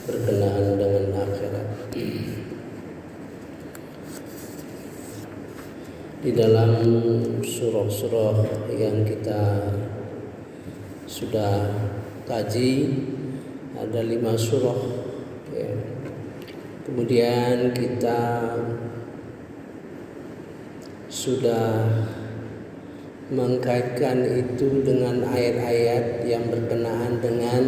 berkenaan dengan akhirat. Di dalam surah-surah yang kita sudah kaji ada 5 surah ya. Kemudian kita sudah mengkaitkan itu dengan ayat-ayat yang berkenaan dengan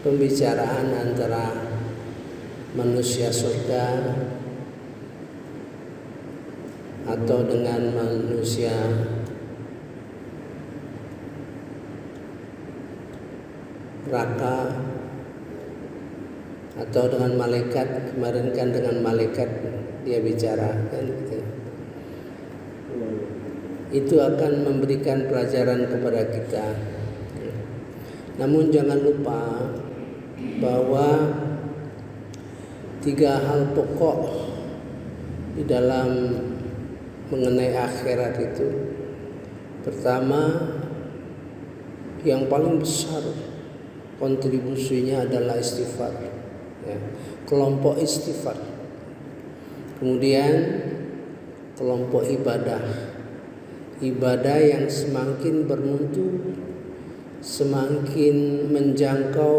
pembicaraan antara manusia surga atau dengan manusia neraka atau dengan malaikat. Kemarin kan dengan malaikat dia bicara kan gitu. Itu akan memberikan pelajaran kepada kita. Namun jangan lupa bahwa 3 hal pokok di dalam mengenai akhirat itu. Pertama, yang paling besar kontribusinya adalah istighfar ya. Kelompok istighfar. Kemudian kelompok ibadah yang semakin bermutu, semakin menjangkau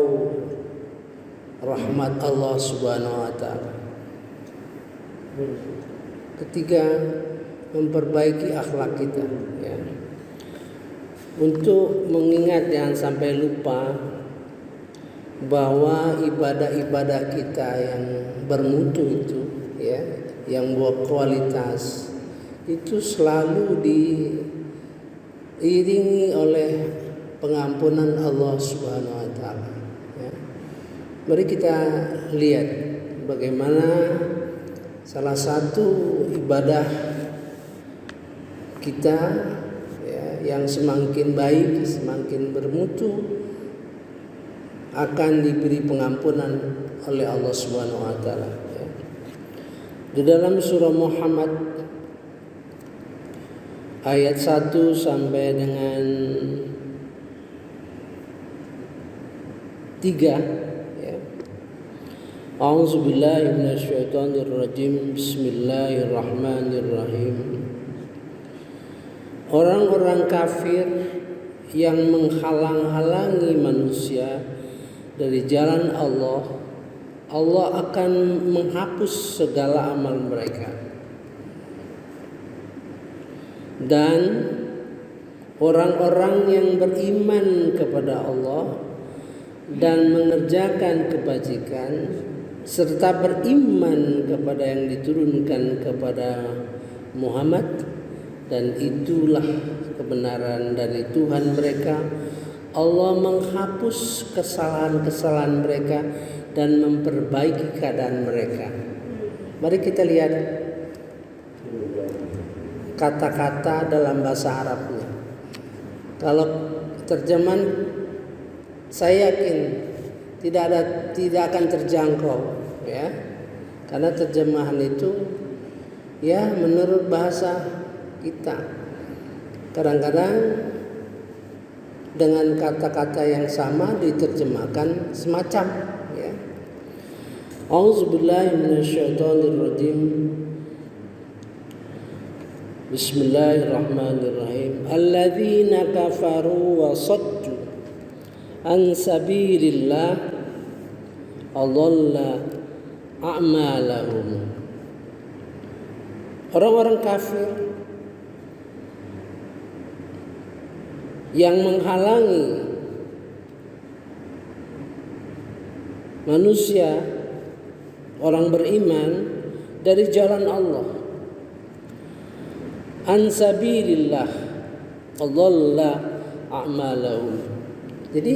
rahmat Allah Subhanahu wa taala. Ketiga, memperbaiki akhlak kita ya. Untuk mengingat jangan sampai lupa bahwa ibadah-ibadah kita yang bermutu itu ya, yang berkualitas itu selalu diiringi oleh pengampunan Allah Subhanahu wa taala ya. Mari kita lihat bagaimana salah satu ibadah kita ya, yang semakin baik, semakin bermutu akan diberi pengampunan oleh Allah Subhanahu wa taala ya. Di dalam surah Muhammad ayat 1 sampai dengan 3 ya. A'udzubillahi minasyaitonirrajim. Bismillahirrahmanirrahim. Orang-orang kafir yang menghalang-halangi manusia dari jalan Allah, Allah akan menghapus segala amal mereka. Dan orang-orang yang beriman kepada Allah dan mengerjakan kebajikan serta beriman kepada yang diturunkan kepada Muhammad, dan itulah kebenaran dari Tuhan mereka, Allah menghapus kesalahan-kesalahan mereka dan memperbaiki keadaan mereka. Mari kita lihat kata-kata dalam bahasa Arabnya. Kalau terjemahan saya yakin tidak akan terjangkau ya. Karena terjemahan itu ya menurut bahasa kita. Kadang-kadang dengan kata-kata yang sama diterjemahkan semacam ya. A'udzubillahi minasyaitonirrajim. Bismillahirrahmanirrahim. Alladzina kafaru wa saddu an sabilillah adalla a'malahum. Orang-orang kafir yang menghalangi manusia, orang beriman dari jalan Allah, an sabilillah adalla a'malahum. Jadi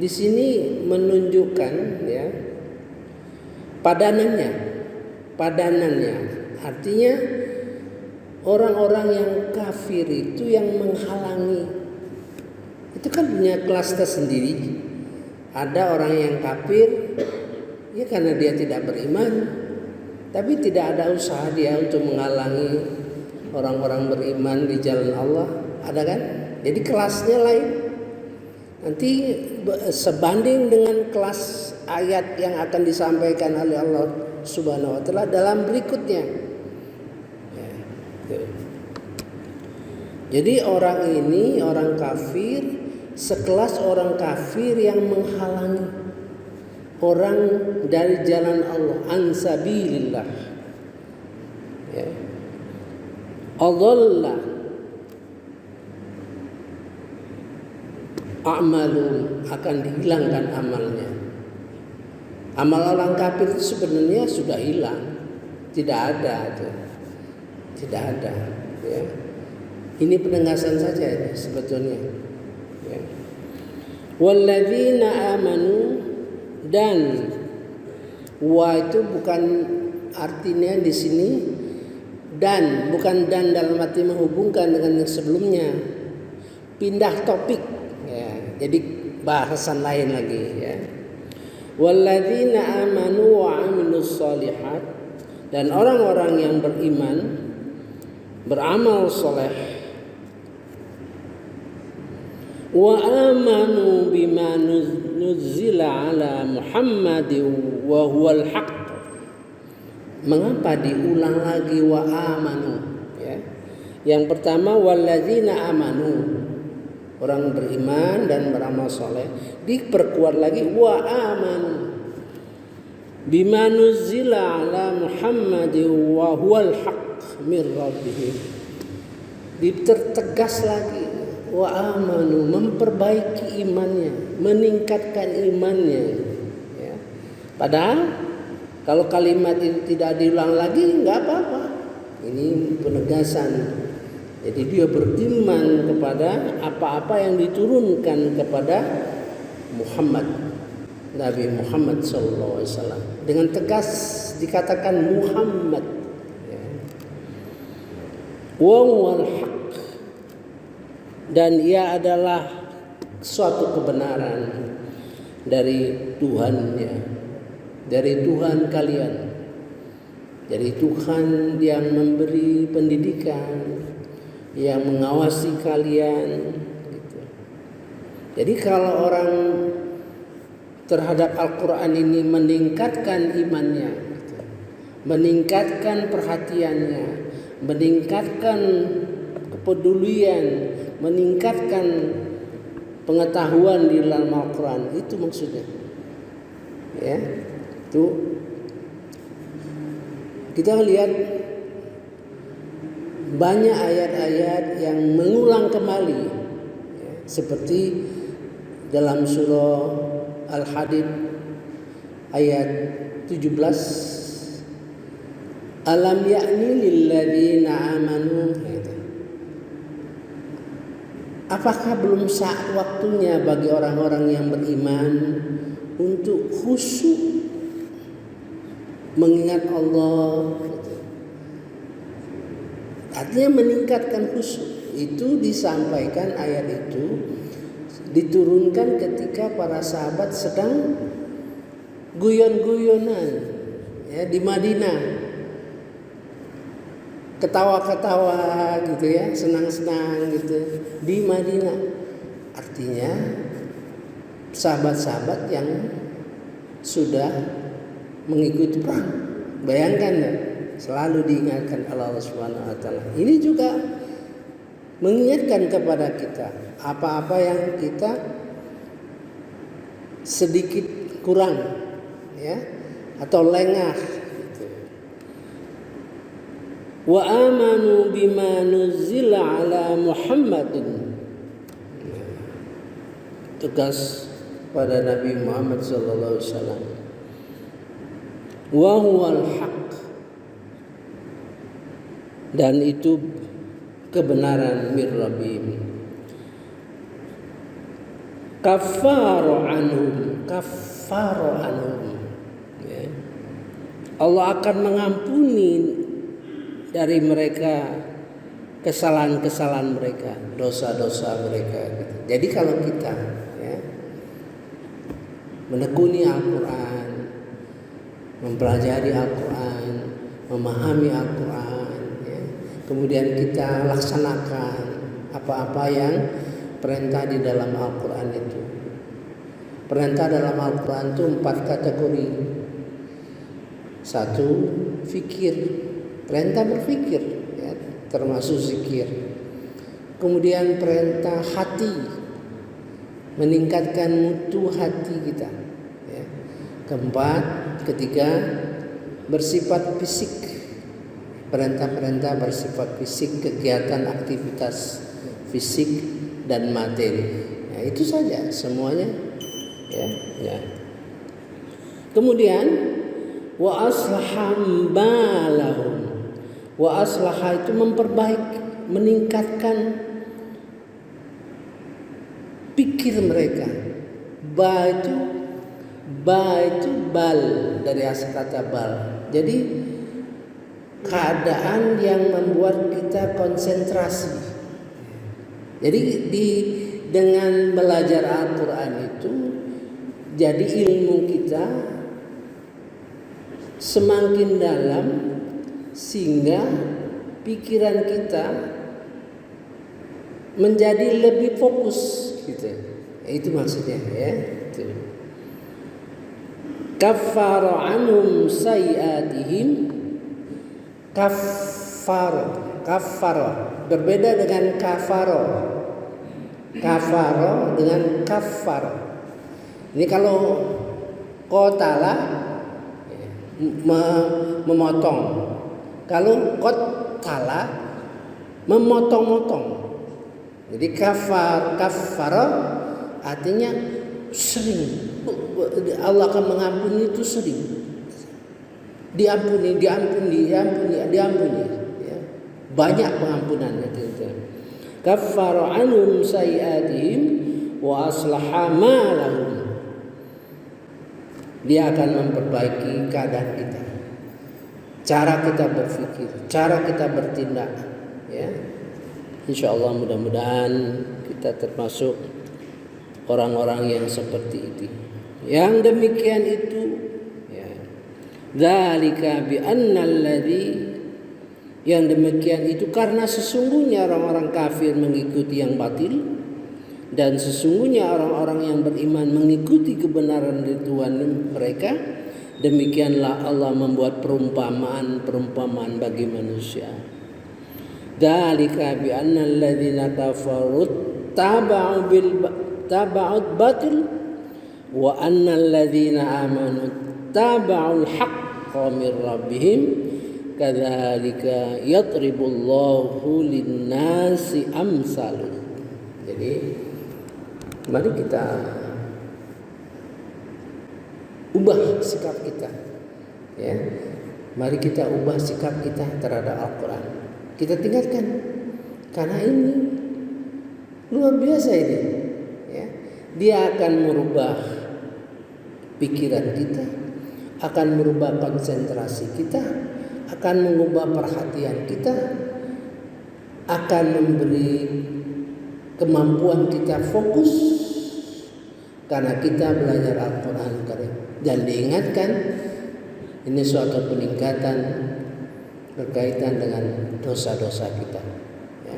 di sini menunjukkan ya padanannya. Artinya orang-orang yang kafir itu yang menghalangi. Itu kan punya kelas tersendiri. Ada orang yang kafir ya karena dia tidak beriman, tapi tidak ada usaha dia untuk menghalangi orang-orang beriman di jalan Allah. Ada kan? Jadi kelasnya lain. Nanti sebanding dengan kelas ayat yang akan disampaikan oleh Allah Subhanahu wa taala dalam berikutnya. Ya, gitu. Jadi orang ini, orang kafir, sekelas orang kafir yang menghalangi orang dari jalan Allah, ansabilillah. Ya. Adalla a'malun, akan dihilangkan amalnya. Amal orang kafir itu sebenarnya sudah hilang, tidak ada tuh, tidak ada. Ya. Ini penegasan saja ini sebetulnya. Ya. Walladzina amanu, dan wa itu bukan artinya di sini dan, bukan dan dalam arti menghubungkan dengan yang sebelumnya, pindah topik ya, jadi bahasan lain lagi ya. Walladzina amanu wa amilus shalihat, dan orang-orang yang beriman beramal soleh, wa amanu bima nuzila ala Muhammadin wa huwal haqq. Mengapa diulang lagi wa amanu ya? Yang pertama walladzina amanu, orang beriman dan beramal soleh, diperkuat lagi wa amanu bima nuzila ala Muhammadin wa huwal haqq mir rabbihim. Dipertegas lagi wa amanu, memperbaiki imannya, meningkatkan imannya ya. Padahal kalau kalimat itu tidak diulang lagi nggak apa-apa. Ini penegasan. Jadi dia beriman kepada apa-apa yang diturunkan kepada Muhammad, Nabi Muhammad SAW. Dengan tegas dikatakan Muhammad. Wa huwal haqq, dan ia adalah suatu kebenaran dari Tuhannya, dari Tuhan kalian, dari Tuhan yang memberi pendidikan, yang mengawasi kalian gitu. Jadi kalau orang terhadap Al-Quran ini meningkatkan imannya gitu, meningkatkan perhatiannya, meningkatkan kepedulian, meningkatkan pengetahuan di dalam Al-Quran, itu maksudnya ya. Itu kita lihat banyak ayat-ayat yang mengulang kembali ya, seperti dalam surah Al-Hadid ayat 17, alam ya'ni lilladzina amanu gitu. Apakah belum saat waktunya bagi orang-orang yang beriman untuk khusyuk mengingat Allah gitu. Artinya meningkatkan khusyuk. Itu disampaikan, ayat itu diturunkan ketika para sahabat sedang guyon-guyonan ya, di Madinah, ketawa-ketawa gitu ya, senang-senang gitu di Madinah. Artinya sahabat-sahabat yang sudah mengikuti perang. Bayangkan ya, selalu diingatkan Allah Subhanahu wa taala. Ini juga mengingatkan kepada kita apa-apa yang kita sedikit kurang ya, atau lengah gitu. Wa amanu bima nuzila ala Muhammadin, tegas pada Nabi Muhammad sallallahu alaihi wasallam. Wa huwal haqq, dan itu kebenaran mir rabbihim. Kaffara anhum ya. Allah akan mengampuni dari mereka kesalahan-kesalahan mereka, dosa-dosa mereka gitu. Jadi kalau kita ya, menekuni Al-Quran, mempelajari Al-Quran, memahami Al-Quran ya, kemudian kita laksanakan apa-apa yang perintah di dalam Al-Quran itu, Perintah dalam Al-Quran itu 4 kategori. 1, fikir, perintah berfikir, ya, termasuk zikir. Kemudian perintah hati, meningkatkan mutu hati kita, ya. Keempat, ketiga, bersifat fisik, perintah-perintah bersifat fisik, kegiatan aktivitas fisik dan materi. Ya, itu saja semuanya, ya, ya. Kemudian wa aslaha balahum, wa aslaha itu memperbaiki, meningkatkan pikir mereka. Ba itu bal, dari asal kata bal. Jadi keadaan yang membuat kita konsentrasi. Jadi dengan belajar Al-Quran itu, jadi ilmu kita semakin dalam sehingga pikiran kita menjadi lebih fokus gitu. Itu maksudnya, ya. Itu. Kaffara anhum sayiatihim. Kaffara berbeda dengan kafaro. Kafaro dengan kaffaro. Ini kalau qatala memotong. Kalau qatala memotong-motong. Jadi kafara artinya sering. Allah akan mengampuni itu sering. Diampuni. Ya. Banyak pengampunannya itu. Kaffara anhum sayiatihim wa aslaha ma lahum. Dia akan memperbaiki keadaan kita, cara kita berpikir, cara kita bertindak, ya. Insya Allah mudah-mudahan kita termasuk orang-orang yang seperti itu. Yang demikian itu, ya. Dzalika bi annal ladzi, yang demikian itu karena sesungguhnya orang-orang kafir mengikuti yang batil, dan sesungguhnya orang-orang yang beriman mengikuti kebenaran dari Tuhan mereka. Demikianlah Allah membuat perumpamaan bagi manusia. Dzalika bi annal ladzina kafaru taba'ud batil wa annal ladzina amanu taba'ul haqqa min rabbihim kadzalika yadribullahu lin-nasi amsaluh. Jadi mari kita ubah sikap kita, ya. Mari kita ubah sikap kita terhadap Al-Quran. Kita tingkatkan, karena ini luar biasa ini, ya. Dia akan merubah pikiran kita, akan merubah konsentrasi kita, akan mengubah perhatian kita, akan memberi kemampuan kita fokus karena kita belajar Al-Quran Karim. Dan diingatkan, ini suatu peningkatan berkaitan dengan dosa-dosa kita, ya.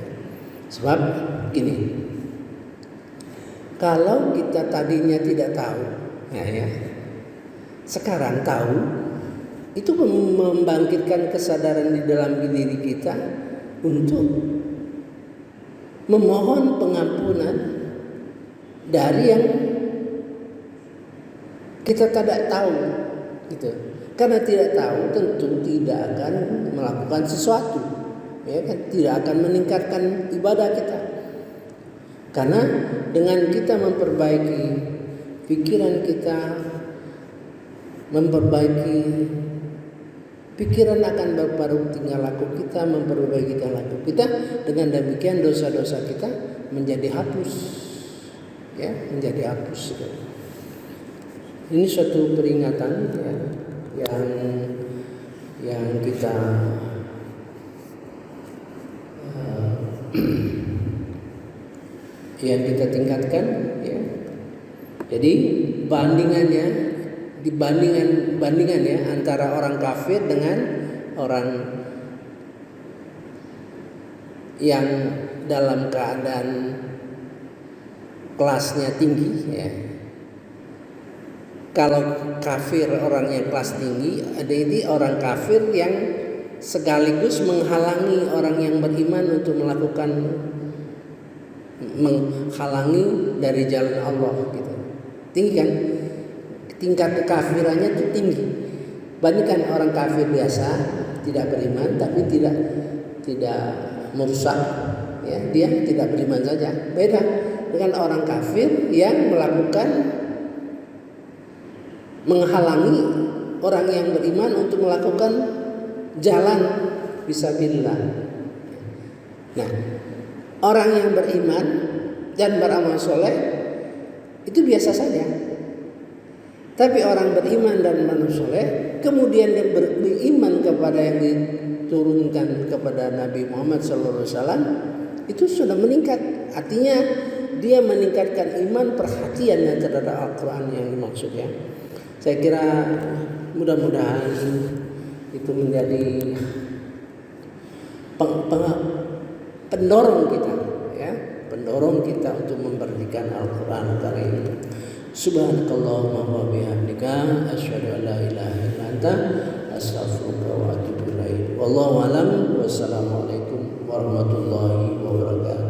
Sebab gini, kalau kita tadinya tidak tahu, ya, sekarang tahu, itu membangkitkan kesadaran di dalam diri kita untuk memohon pengampunan dari yang kita tidak tahu, gitu. Karena tidak tahu tentu tidak akan melakukan sesuatu, ya kan? Tidak akan meningkatkan ibadah kita. Karena dengan kita memperbaiki pikiran kita, memperbaiki pikiran akan berbaru tingkah laku kita, memperbaiki tingkah laku kita. Dengan demikian dosa-dosa kita menjadi hapus, ya, menjadi hapus. Ini suatu peringatan, ya, yang kita yang kita tingkatkan, ya. Jadi bandingannya antara orang kafir dengan orang yang dalam keadaan kelasnya tinggi, ya. kalau kafir orang yang kelas tinggi, ada ini orang kafir yang sekaligus menghalangi orang yang beriman untuk menghalangi dari jalan Allah gitu. Tinggi kan? Tingkat kekafirannya itu tinggi. Bandingkan orang kafir biasa tidak beriman tapi tidak merusak, ya, dia tidak beriman saja. Beda dengan orang kafir yang menghalangi orang yang beriman untuk melakukan jalan fisabilillah. Nah, orang yang beriman dan beramal soleh itu biasa saja. Tapi orang beriman dan beramal soleh kemudian dia beriman kepada yang diturunkan kepada Nabi Muhammad SAW, itu sudah meningkat. Artinya dia meningkatkan iman, perhatiannya terhadap Al-Quran yang dimaksud, ya. Saya kira mudah-mudahan itu menjadi pendorong kita, ya, pendorong kita untuk memperhatikan Al-Quran Karim. Subhanakallahumma wa bihamdika asyhadu an la ilaha illa anta astaghfiruka wa atubu ilaik. Wallahu a'lam. Wassalamualaikum warahmatullahi wabarakatuh.